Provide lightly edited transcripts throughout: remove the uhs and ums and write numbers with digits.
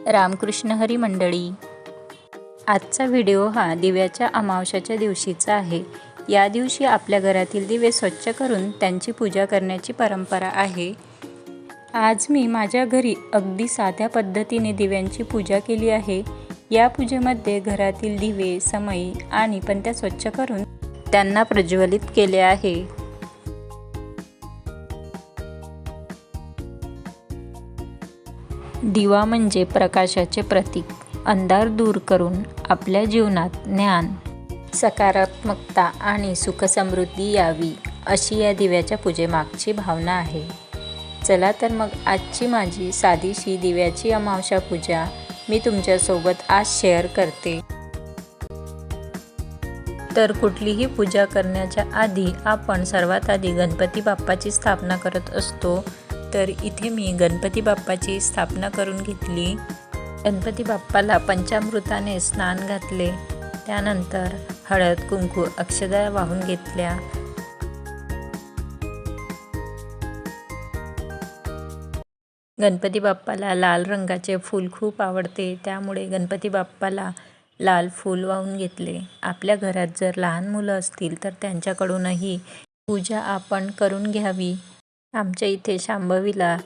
रामकृष्ण हरी मंडळी, आजचा व्हिडिओ हा दिव्याच्या अमावस्याच्या दिवशीचा आहे। या दिवशी आपल्या घरातील दिवे स्वच्छ करून त्यांची पूजा करण्याची परंपरा आहे। आज मी माझ्या घरी अगदी साध्या पद्धतीने दिव्यांची पूजा केली आहे। या पूजेमध्ये घरातील दिवे, समई आणि पणत्या स्वच्छ करून त्यांना प्रज्वलित केले आहे। दिवा म्हणजे प्रकाशाचे प्रतीक, अंधार दूर करून आपल्या जीवनात ज्ञान, सकारात्मकता आणि सुखसमृद्धी यावी, अशी या दिव्याच्या पूजेमागची भावना आहे। चला तर मग आजची माझी साधीशी दिव्याची अमावस्या पूजा मी तुमच्यासोबत आज शेअर करते। तर कुठलीही पूजा करण्याच्या आधी आपण सर्वात आधी गणपती बाप्पाची स्थापना करत असतो। तर इथे मी गणपती बाप्पाची स्थापना करून घेतली। गणपती बाप्पाला पंचामृताने स्नान घातले, त्यानंतर हळद, कुंकू, अक्षदा वाहून घेतल्या। गणपती बाप्पाला लाल रंगाचे फूल खूप आवडते, त्यामुळे गणपती बाप्पाला लाल फूल वाहून घेतले। आपल्या घरात जर लहान मुलं असतील तर त्यांच्याकडूनही पूजा आपण करून घ्यावी। आमच्या इथे शांभवीला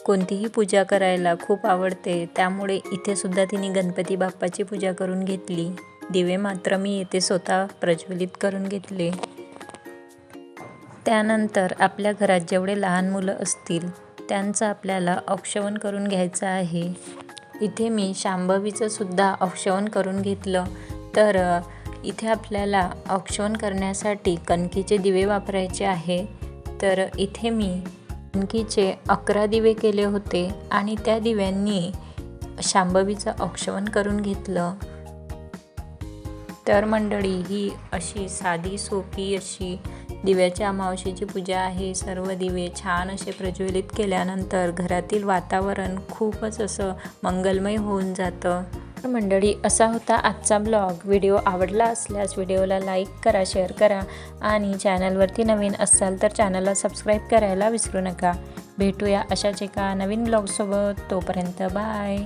कोणतीही पूजा करायला खूप आवडते, त्यामुळे इथे सुद्धा तिने गणपती बाप्पाची पूजा करून घेतली। दिवे मात्र मी इथे स्वतः प्रज्वलित करून घेतले। त्यानंतर आपल्या घरात जेवढे लहान मुलं असतील त्यांचं आपल्याला औक्षवण करून घ्यायचं आहे। इथे मी शांभवीचं सुद्धा औक्षवण करून घेतलं। तर इथे आपल्याला औक्षवण करण्यासाठी कणकीचे दिवे वापरायचे आहे। तर इथे मी कणकीचे 11 दिवे केले होते आणि त्या दिव्यांनी शांभवीचं औक्षवण करून घेतलं। तर मंडळी, ही अशी साधी सोपी अशी दिव्याच्या अमावस्येची पूजा आहे। सर्व दिवे छान असे प्रज्वलित केल्यानंतर घरातील वातावरण खूपच असं मंगलमय होऊन जातं। तर मंडळी, असा होता आजचा ब्लॉग। व्हिडिओ आवडला असल्यास व्हिडिओला लाईक करा, शेअर करा आणि चॅनलवरती नवीन असाल तर चॅनलला सबस्क्राईब करायला विसरू नका। भेटूया अशाच एका नवीन ब्लॉगसोबत, तोपर्यंत बाय।